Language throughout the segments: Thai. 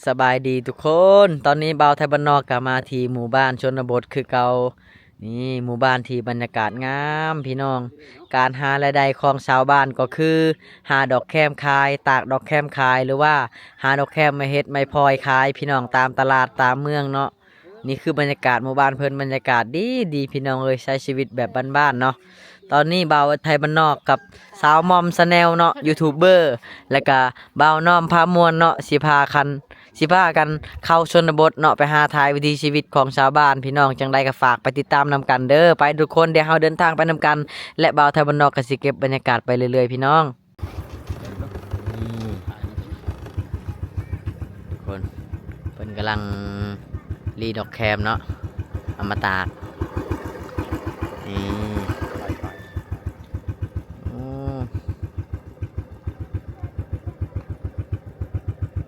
สบายดีทุกคน ตอนนี้เบาไทยบ้านนอกกลับมาที่หมู่บ้านชนบทคือเก่านี่หมู่บ้านที่บรรยากาศงามพี่น้อง การหารายได้ของชาวบ้านก็คือหาดอกแคมขายตากดอกแคมขายหรือว่าหาดอกแคมมาเฮ็ดไม้พลอยขายพี่น้องตามตลาดตามเมืองเนาะนี่คือบรรยากาศหมู่บ้านเพิ่นบรรยากาศดีดีพี่น้องเอ้ยใช้ชีวิตแบบบ้านๆเนาะตอนนี้เบาไทยบ้านนอกกับสาวมอมสแนลเนาะยูทูบเบอร์แล้วก็เบาน้อมพามวลเนาะสิพากันเข้าชนบทเนาะไปหาทายวิถีชีวิตของชาวบ้านพี่น้องจังใดก็ฝากไปติดตามนำกันเด้อไปทุกคนเดี๋ยวเราเดินทางไปนำกันและบ่าวไทยบ้านนอกก็สิเก็บบรรยากาศไปเรื่อยๆพี่น้องนี่ทุกคนเพิ่นกำลังรีดอกแคมเนาะเอามาตากนี่โอ้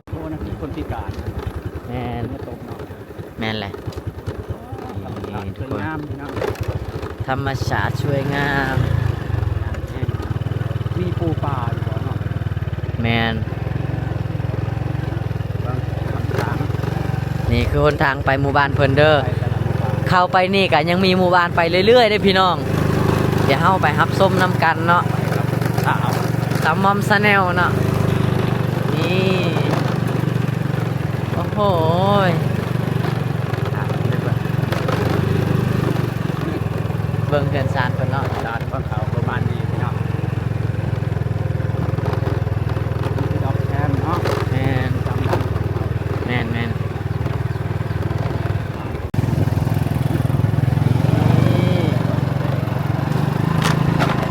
โอ้นะคือคนพิการ แม่น เมื่อตกเนาะ แม่นเลยนี่ทุ ส ก วย คน งามพี่น้อง ธรรมชาติช่วยงาม มีปูปลาอยู่บ่เนาะ แมน บางคำถาม นี่คือหนทางไปหมู่บ้านเพิ่นเด้อ ไปแต่ละหมู่บ้าน เข้าไปนี่ก็ยังมีหมู่บ้านไปเรื่อยๆได้พี่น้อง เดี๋ยวเฮาไปรับส้มน้ำกันเนาะ สาว สามมอมซาแนลเนาะนี่โอ้โหยเบิ่งเกินซานเพิ่นเนาะ ดานของเขาประมาณนี้พี่น้องนี่ดอกแคมเนาะ แมน จำดังของเขา แมนนี่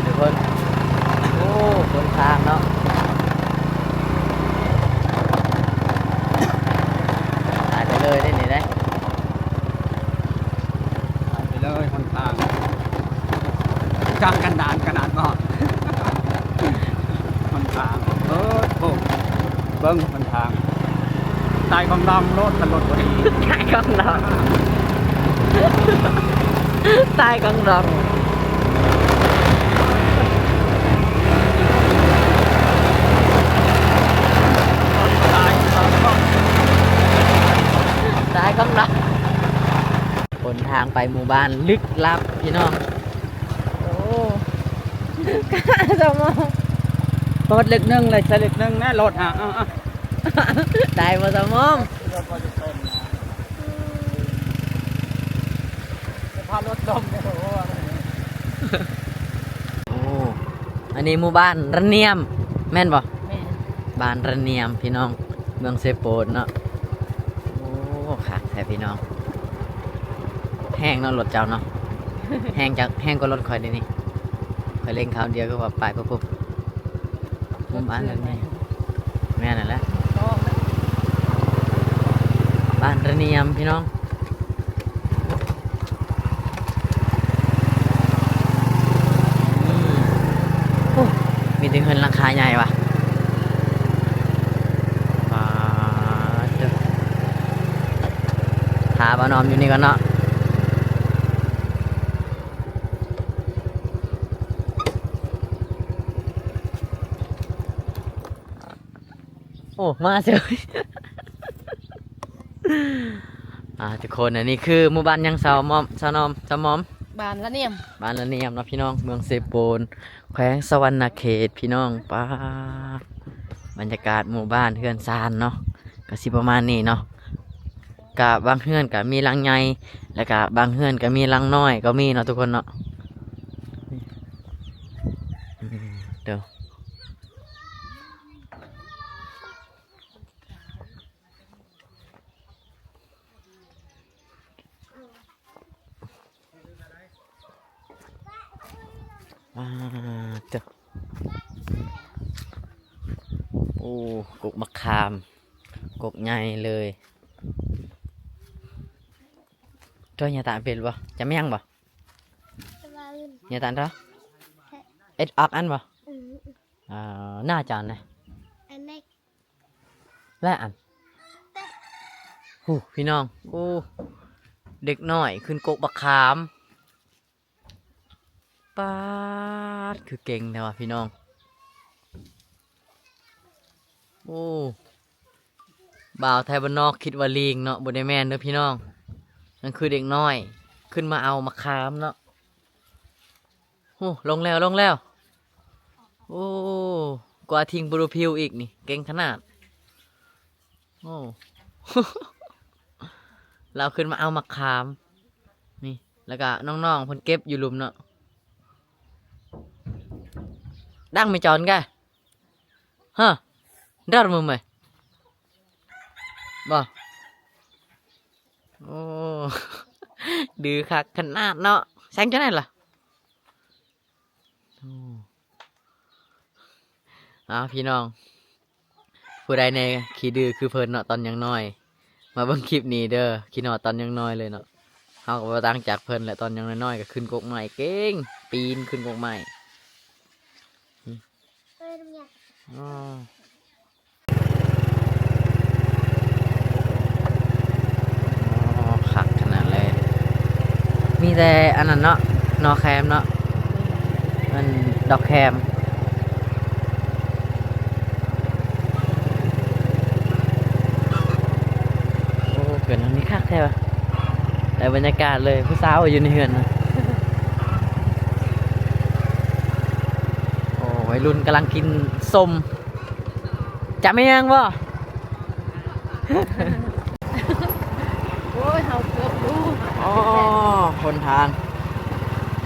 ทุกคนโอ้บนทางเนาะตายไปเลยได้นี่ได้ ไปเลยคนทางจ้างกันดานขนาดบ่คนทางโอ้เบิ้งคนทางตายของดำรถกันรถพอดี ตายกองดองตายกองดอง ตายสองรอบ ตายกองดองบนทางไปหมู่บ้านลึกลับพี่น้อง โอ้กล้าจะมอง เปิดเล็กนึงเลยใช้เล็กนึงแน่รถได้มาจะมอง พารถดมเนี่ยโอ้โห โอ้อันนี้หมู่บ้านระเนียม แม่นบ่ แม่ บ้านระเนียมพี่น้อง เมืองเซโปนเนาะ โอ้ค่ะแท้พี่น้อง แห้งเนาะรถเจ้าเนาะ แห้งก็รถคอยเดี๋ยวนี้คอยเล่งคราวเดียวก็ว่าไปปุ๊บหมู่บ้านระเนียมแม่นั่นแหละ บ้านระเนียมพี่น้องโอ้มีแต่เงินราคาใหญ่ว่ะปาดเด้อถาบ้านอมอยู่นี่ก่อนเนาะโอ้มาเฉย ทุกคนอันนี้คือหมู่บ้านยังสาวมอมสาวนอมสาวมอม บานละเนี่ยม บ้านละเนียมเนาะพี่น้องเมืองเซโปนแขวงสวรรณเขตพี่น้องป้าดบรรยากาศหมู่บ้านเฮือนซานเนาะก็สิประมาณนี้เนาะกะบางเฮือนก็มีหลังใหญ่แล้วก็บางเฮือนก็มีหลังน้อยก็มีเนาะทุกคนเนาะอืมเดี๋ยวเดี๋ยวโอ้กกมะขามกกใหญ่เลยตัวnhà tạm vềบ่จะไม่ยังบ่nhà tạm đó ít ớt ănบ่น่าจานนะ อันนี้ และอันพี่น้องโอ้เด็กน้อยขึ้นกกบักขามป้าดคือเก่งนะวะพี่น้องโอ้บ บ่าวไทยบ้านนอกคิดว่าลิงเนาะบ่ได้แม่นเด้อพี่น้องนั่นคือเด็กน้อยขึ้นมาเอามะขามเนาะโอ้ลงแล้วโอ้กว่าทิ้งบรูพิวอีกนี่เก่งขนาดโอ้ เราขึ้นมาเอามะขามนี่แล้วก็น้องๆเพิ่นเก็บอยู่หลุมเนาะดังไม่จอนกะฮะดัดมือไหมบ่โอ้ ดื้อคักขนาดเนาะแซงจังได๋ล่ะโอ้พี่น้องผู้ใดในขี้ดื้อคือเพิ่นเนาะตอนยังน้อยมาเบิ่งคลิปนี้เด้อขี้นอดตอนยังน้อยเลยเนาะเฮาก็บ่ต่างจากเพิ่นแหละตอนยังน้อยๆก็ขึ้นกกใหม่เก่งปีนขึ้นกกใหม่อ๋อคักขนาดเลยมีแต่อันนั้นเนาะนอแคมเนาะมันดอกแคมโอ้เกิดอันนี้คักแท้ปะแต่บรรยากาศเลยผู้สาวอยู่ในเฮือนนะโอ้วัยรุ่นกำลังกินส้มจะไม่ยังบ่ โอ้ยเฮาเกือบรู้ อ๋อคนทาง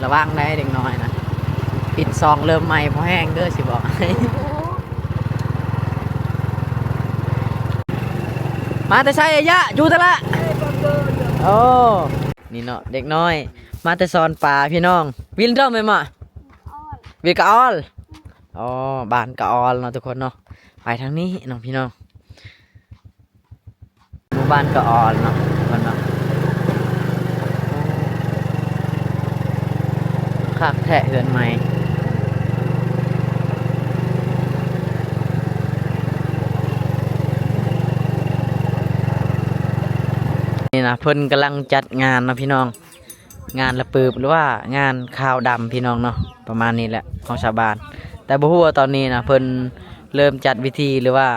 ระวังได้เด็กน้อยนะปิดซองเริ่มใหม่เพราะแห้งเด้อสิบอกให้ มาแต่ใช่ยะอยู่แต่ละโอ้นี่เนาะเด็กน้อย มาแต่ซอนป่าพี่น้อง วินเริ่มไหมมาวินกะออลอ๋อบ้านกะออลเนาะทุกคนเนาะไปทางนี้เนาะพี่น้องหมู่บ้านกะออลเนาะทุกคนเนาะคักแทะเหือนใหม่นี่นะเพิ่นกำลังจัดงานเนาะพี่น้องงานระเปิบหรือว่างานข้าวดำพี่น้องเนาะประมาณนี้แหละของชาวบ้านแต่บ่ฮู้ว่าตอนนี้นะเพิ่นเริ่มจัดวิธีหรือว่า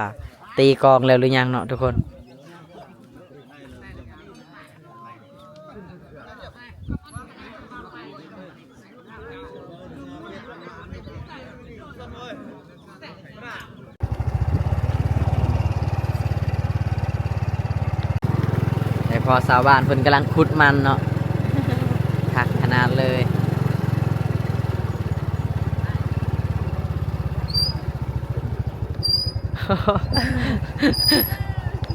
ตีกลองแล้วหรือยังเนาะทุกคนแต่พอชาวบ้านเพิ่นกำลังขุดมันเนาะคักขนาดเลย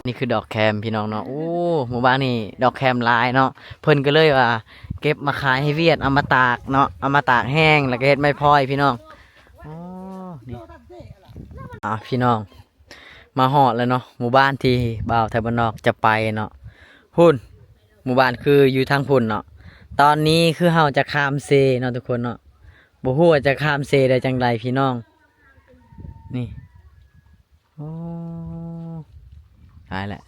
นี่คือดอกแคมพี่น้องเนาะโอ้หมู่บ้านนี่ดอกแคมหลายเนาะเพิ่นก็เลยว่าเก็บมาขายให้เวียดเอามาตากเนาะเอามาตากแห้งแล้วก็เฮ็ดไม้พลอยพี่น้องอ๋อนี่พี่น้องมาฮอดแล้วเนาะหมู่บ้านที่บ่าวไทยบ้านนอกจะไปเนาะหุ่นหมู่บ้านคืออยู่ทางพุ่นเนาะตอนนี้คือเฮาจะข้ามเซเนาะทุกคนเนาะบ่ฮู้ว่าจะข้ามเซได้จังไดพี่น้องนี่โอ้ตายแหละ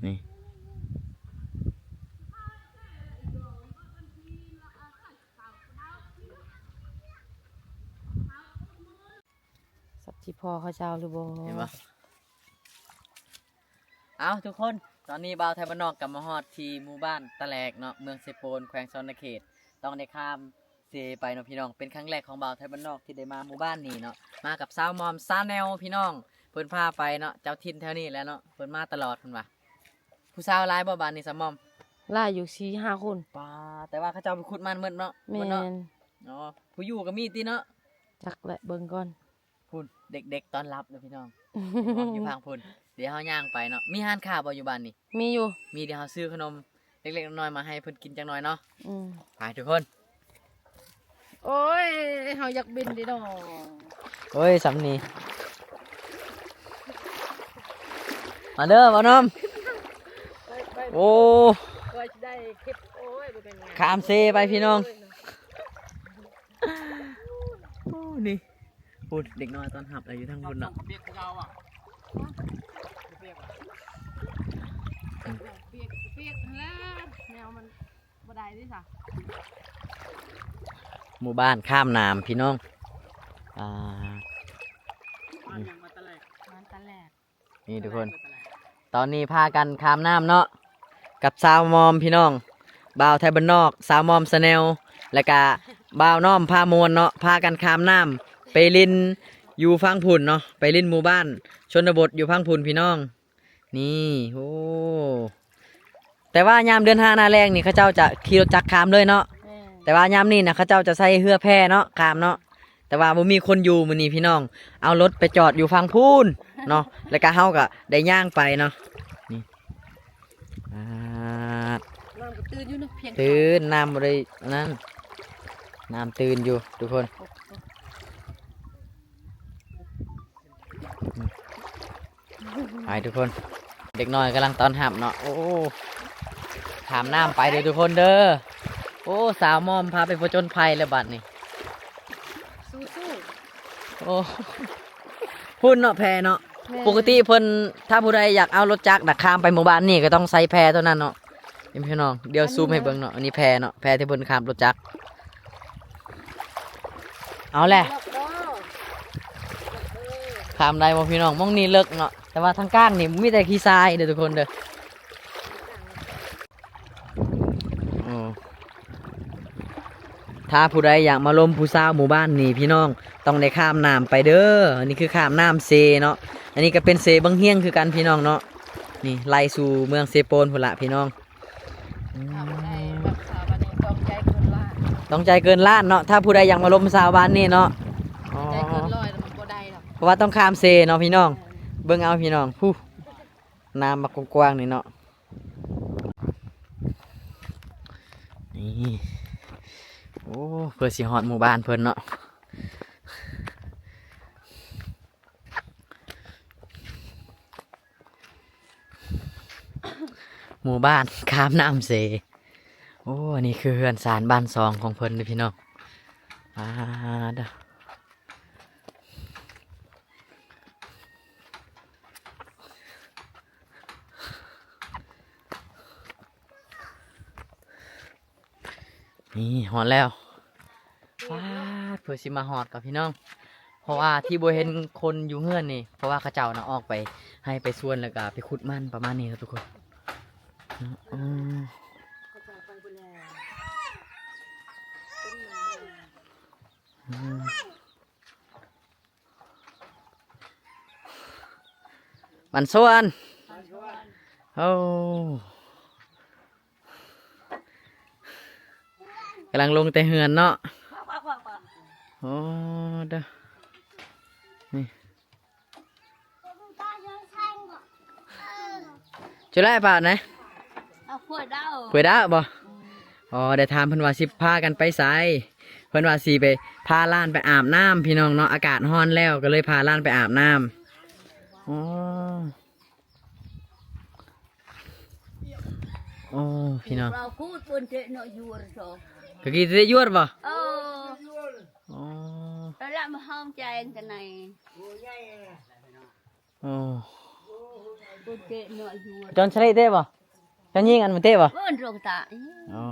นี่สับจิพอเขาเจ้าหรือบ่ เห็นปะเอาทุกคนตอนนี้บ่าวไทยบ้านนอกกลับมาฮอดที่หมู่บ้านตะแลกเนาะเมืองเซโปนแขวงชนเขตต้องได้ข้ามเซไปเนาะพี่น้องเป็นครั้งแรกของบ่าวไทยบ้านนอกที่ได้มาหมู่บ้านนี้เนาะมากับสาวมอมซาแนลพี่น้องเพิ่นพาไปเนาะเจ้าถิ่นแถวนี้แหล้วเนาะเพิ่นมาตลอดเพิ่นว่าผู้สาวหลายบ่บ้านนี้สาวมอม ล่าอยู่4-5 คน ป้าแต่ว่าเขาเจ้าไปขุดมันเมิดเนาะ แม่ เมิดเนาะ น อ๋อผู้อยู่ก็มีติเนาะ จักแหละเบิ่งก่อน พุ่นเด็กๆตอนรับเนาะพี่น้อง อยู่พังพุ่นเดี๋ยวเฮาย่างไปเนาะมีร้านค้าบ่อยู่บ้านนี่ มีอยู่ มีเดี๋ยวเฮาซื้อขนมเล็กๆน้อยๆมาให้เพิ่นกินจังหน่อยเนาะ อืม ไปทุกคน โอ้ยเฮาอยากบินดิน้อง โอ้ยสำนีมาเด้อบ่น้อมโอ้ ก็สิได้คลิปโอ้ยบ่เป็นไง ข้ามเซไปพี่น้องโอ้นี่พูดเด็กน้อยตอนหับอะไรอยู่ทางบนเนาะ เปียกเราอ่ะเปียก เปียกแล้วแนวมันบ่ได้ดิซะ หมู่บ้านข้ามน้ำพี่น้องอ่า บ้านยังมาตะแลก มันตะแลก นี่ทุกคน ตอนนี้พากันข้ามน้ำเนาะกับสาวมอมพี่น้องบ่าวไทยบ้านนอกสาวมอมสแนลและก็บ่าวน้อมพามวลเนาะพากันข้ามน้ำไปลินอยู่ฟังพุ่นเนาะไปลินหมู่บ้านชนบทอยู่ฟังพุ่นพี่น้องนี่โอ้แต่ว่ายามเดือน5หน้าแรงนี่เขาเจ้าจะขี่รถจักรข้ามเลยเนาะแต่ว่ายามนี้นะเขาเจ้าจะใส่เรือแพเนาะข้ามเนาะแต่ว่าบ่มีคนอยู่มื้อนี้พี่น้องเอารถไปจอดอยู่ฟังพุ่นเนาะแล้วก็เฮาก็ได้ย่างไปเนาะนี่นอนก็ตื่นอยู่เนาะเพียง ตื่นน้ำบรินั่นน้ำตื่นอยู่ทุกคนไปทุกคนเด็กน้อยกำลังตอนหับเนาะโอ้ถามน้ำไปเลยทุกคนเด้อโอ้สาวมอมพาไปผจญภัยแล้วบัดนี่ สู้ โอ้พุ่นเนาะแพเนาะ ๆ ปกติเพิ่นถ้าผู้ใดอยากเอารถจักรดักข้ามไปหมู่บ้านนี่ก็ต้องใส่แพเท่านั้นเนาะพี่น้องเดี๋ยวซูมให้เบิ่งเนาะอันนี้แพเนาะแพที่เพิ่นข้ามรถจักรเอาแหละข้ามได้บ่พี่น้องมองนี่เลิกเนาะแต่ว่าทางก้างนี่มีแต่ขี้ทรายเด้อทุกคนเด้อถ้าผู้ใดอยากมาลมผู้สาวหมู่บ้านนี่พี่น้องต้องได้ข้ามน้ำไปเด้ออันนี้คือข้ามน้ำเซเนาะอันนี้ก็เป็นเซบังเฮียงคือกันพี่น้องเนาะนี่ไล่สู่เมืองเซโปนพุ่นละพี่น้อง ทำได้แบบสาววันนี้ต้องใจเกินล้าน ต้องใจเกินล้านเนาะถ้าผู้ใดอยากมาลมสาวบ้านนี่เนาะอ๋อ ใจเกินร้อยแล้วมันบ่ได้หรอก เพราะว่าต้องข้ามเซเนาะพี่น้องเบิ่งเอาพี่น้องผู้น้ำมากว้างๆนี่เนาะนี่โอ้เพื่อสิฮอดหมู่บ้านเพิ่นเนาะหมู่บ้านข้ามน้ำเซโอ้อันนี้คือเฮือนศาลบ้านซองของเพิ่นเลยพี่น้องเด้อนี่ฮอดแล้วเพื่อสิมาฮอดกับพี่น้อง เพราะว่าที่บ่เห็นคนอยู่เฮือนนี่เพราะว่าเขาเจ้าน่ะออกไปให้ไปสวนแล้วก็ไปขุดมันประมาณนี้ครับทุกคนอืมมันสวนโอ้กำลังลงแต่เฮือนเนาะโอ้เด้อนี่จุดไรป่ะนะ เอาขวดเด้า เปิดได้บ่อ๋อได้ถามเพิ่นว่าสิพากันไปไสเพิ่นว่าสิไปพาล้านไปอาบน้ำพี่น้องเนาะอากาศร้อนแล้วก็เลยพาล้านไปอาบน้ำอ๋อโอ้พี่น้อง เราพูดบนเจเนาะอยู่หรอ ก็กี่ได้ยวดบ่ เออ อ๋อ แล้วละมาห้องใจกันไหน โอ้ บนเจเนาะอยู่ จอนใช้เต้บ่จอนยิงอันมันเต้บ่ บนโรงตา อ๋อ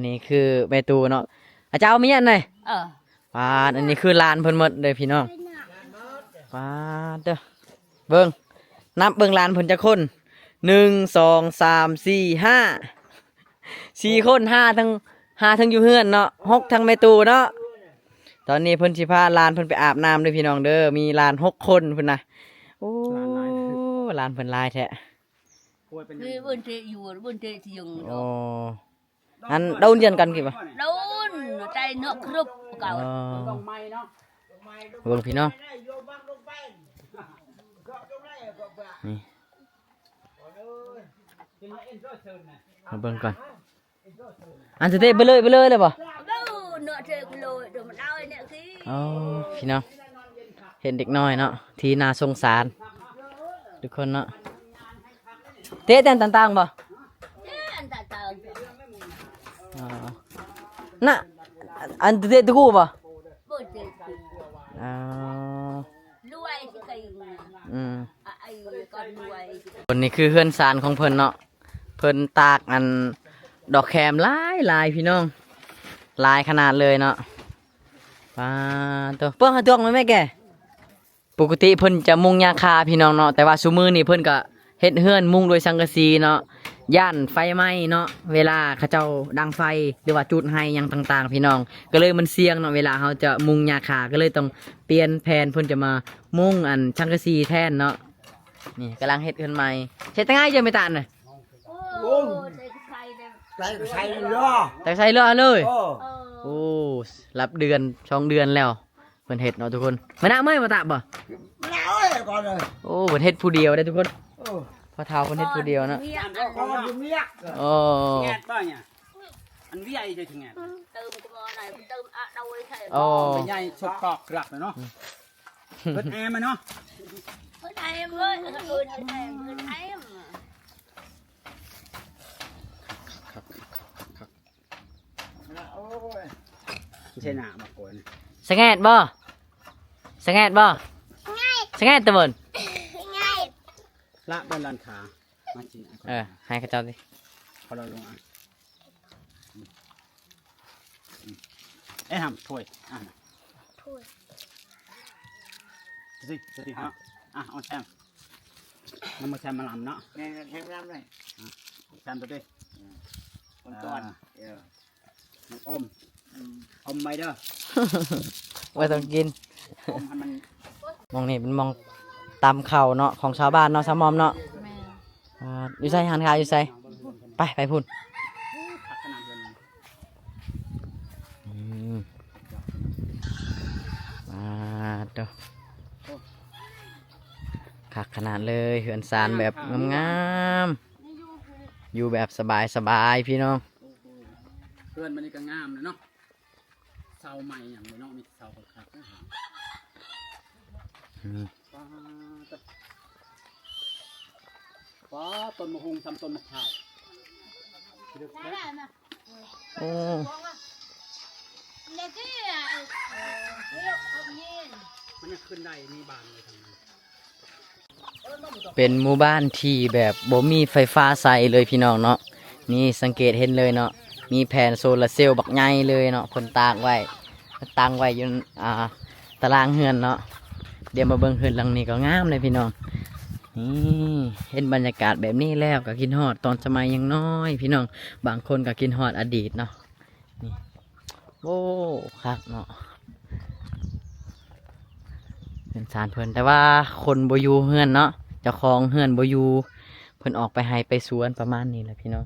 นี่คือแม่ตูเนาะอาจารย์เอามีอันไหน ปาดอันนี้คือลานเพิ่นหมดเลยพี่น้องปาดเด้อเบิ่งนับเบิ่งลานเพิ่นจะคน1 2 3 4 5 4คน5ทั้งอยู่เฮือนเนาะ6ทั้งแม่ตูเนาะตอนนี้เพิ่นสิพาลานเพิ่นไปอาบน้ำเด้อพี่น้องเด้อมีลาน6คนเพิ่นน่ะโอ้ลานเพิ่นหลายแท้ คือบนเจอยู่บนเจที่ยัง โอ้อันเดาเรียนกันกี่บ่ โดนใจเนาะครบเก่า เบิ่งพี่น้องนี่มาเบิ่งก่อนอันจะเตะไปเลยเลยบ่ โดนเนาะเจกูเลยเดี๋ยวมันเอาไอ้เนี่ยสิ อ๋อพี่น้องเห็นเด็กน้อยเนาะทีน่าสงสารทุกคนเนาะเตะแต่นต่างๆบ่ อันตาตา อ๋อน่ะอันเตะตะกูบ่ บนเจ อ๋อ รวยสิไก่ ไอ้ก่อนรวย คนนี้คือเพื่อนสารของเพิ่นเนาะเพิ่นตากอันดอกแคมหลายพี่น้องหลายขนาดเลยเนาะปาตัวเปิ้งหาตัวไหมแม่แกป กติเพิ่นจะมุงยางคาพี่น้องเนาะแต่ว่าซุมื้อนี้เพิ่นก็เฮ็ดเฮือนมุงโดยสังกะสีเนาะย่านไฟไหม้เนาะเวลาเขาเจ้าดังไฟหรือว่าจุดไห้หยังต่างๆ พี่น้องก็เลยมันเสี่ยงเนาะเวลาเขาจะมุงยางคาก็เลยต้องเปลี่ยนแผนเพิ่นจะมามุงอันสังกะสีแทนเนาะนี่กำลังเฮ็ดเฮือนใหม่เฮ็ดจังไงจะไม่ตานน่ะ โอ้ได้ใครได้ ใส่เรือ แต่ใส่เรือเลย โอ้ เออ โอ้รับเดือน2เดือนแล้วเพิ่นเฮ็ดเนาะทุกคนไม่น่าเมื่อยมาตะบ่ ไม่เอาเลยก่อนเลย โอ้เพิ่นเฮ็ดผู้เดียวได้ทุกคน โอ้ พอเท้าเพิ่นเฮ็ดผู้เดียวเนาะ เมีย ก่อนอยู่เมีย โอ้ แงดป่ะเนี่ยอันวิไอจะถึงแงด เติมกระบอกไหนเติมอะเอาไว้ใส่ โอ้ เป็นใหญ่ชกกอกกลับเลยเนาะเปิดแอร์มาเนาะ เฮ้ยไอ้เอ้ยเอ้ยไอ้ไอ้ไอ้ โอ้ย ใช่หนาบกวน สแงดบ่สแงดบ่สแงดตะบน ละบนลานขามาจี ให้เขาเจ้าดิ พอเราลงอ่ะเอ้ยทำถ้วยอ่ะถ้วยสิฮะเอาแชมน้ำมาแชมมาลำเนาะ แข่งแข่งน้ำเลย แชมตัวดิ คนก่อนเออ อมไม่เด้อ ไว้ต้องกิน อมให้มัน มองนี่เป็นมองตำเข่าเนาะของชาวบ้านเนาะชาวมอมเนาะอยู่ใส่หันขาอยู่ใส่ไปพุ่น พักขนาดเลย เด้อคักขนาดเลยเหือนซานแบบงามๆอยู่แบบสบายๆพี่น้อง เพื่อนมันนี่ก็งามเลยเนาะเสาใหม่อย่างเลยเนาะมีเสาครับป้าต้นมะฮุงทำต้นมะพร้าว โอ้ เด็กที่อ่ะเรียกเอาเย็น มันจะขึ้นได้มีบานเลยทางนั้น เป็นหมู่บ้านที่แบบบ่มีไฟฟ้าใส่เลยพี่น้องเนาะนี่สังเกตเห็นเลยเนาะมีแผงโซลาร์เซลล์บักใหญ่เลยเนาะเพิ่นตากไว้ตั้งไว้อยู่ตารางเฮือนเนาะเดี๋ยวมาเบิ่งเฮือนหลังนี้ก็งามเลยพี่น้องนี่เห็นบรรยากาศแบบนี้แล้วก็กินฮอดตอนสมัยยังน้อยพี่น้องบางคนก็กินฮอดอดีตเนาะนี่โอ้คักเนาะเป็นสารเพิ่นแต่ว่าคนบ่อยู่เฮือนเนาะเจ้าของเฮือนบ่อยู่เพิ่นออกไปให้ไปสวนประมาณนี้แหละพี่น้อง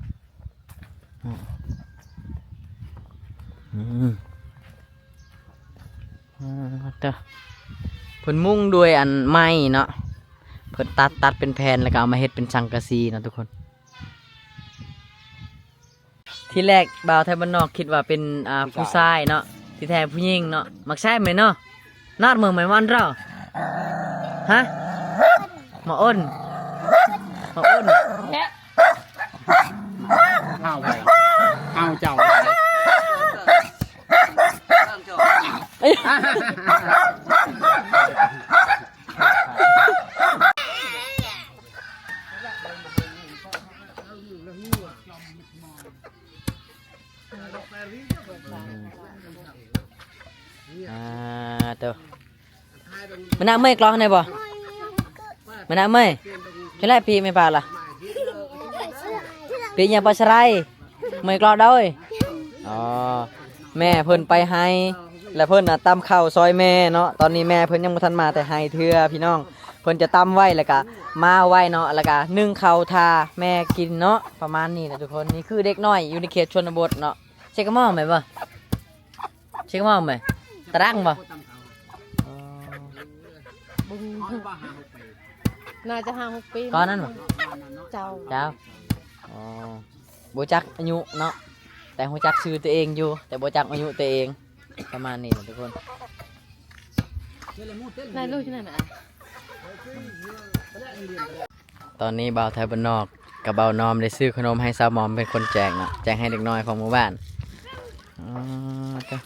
เด้อเพิ่นมุ่งด้วยอันไม้เนาะเพิ่นตัดเป็นแผ่นแล้วก็เอามาเฮ็ดเป็นสังกะสีเนาะทุกคนที่แรกบ่าวไทยบ้านนอกคิดว่าเป็นผู้ชายเนาะที่แท้ผู้หญิงเนาะมักใช่ไหมเนาะนาดเมืองไหมวันเราฮะหมออ้นหมออ้น ข้าวไปข้าวเจ้า เด้อมันน่าเมื่อยกลองไหนบ่มันน่าเมื่อยจะไล่ปีไม่ปลาล่ะปีอย่างปลาชะไรเมื่อยกลองได้อ๋อแม่เพิ่นไปให้แล้วเพิ่นน่ะตำข้าวซอยแม่เนาะตอนนี้แม่เพิ่นยังบ่ทันมาแต่ให้เทื่อพี่น้องเพิ่นจะตำไว้แล้วก็มาไว้เนาะแล้วก็นึ่งข้าวทาแม่กินเนาะประมาณนี้นะทุกคนนี่คือเด็กน้อยอยู่ในเขตชนบทเนาะเช็คกระหม่อมไหมบ่เช็คกระหม่อมไหมตะรังบ่ น่าจะ5-6 ปี ก้อนนั้นบ่ เจ้า เจ้าอ๋อบ่จักอายุเนาะแต่ฮู้จักชื่อตัวเองอยู่แต่บ่จักอายุตัวเองประมาณนี้นะทุกคน นายลูกที่ไหนมา ตอนนี้บ่าวไทยบ้านนอกกับบ่าวนอมได้ซื้อขนมให้สาวหมอมเป็นคนแจกเนาะแจกให้เด็กน้อยของหมู่บ้านอ๋อจ้ะ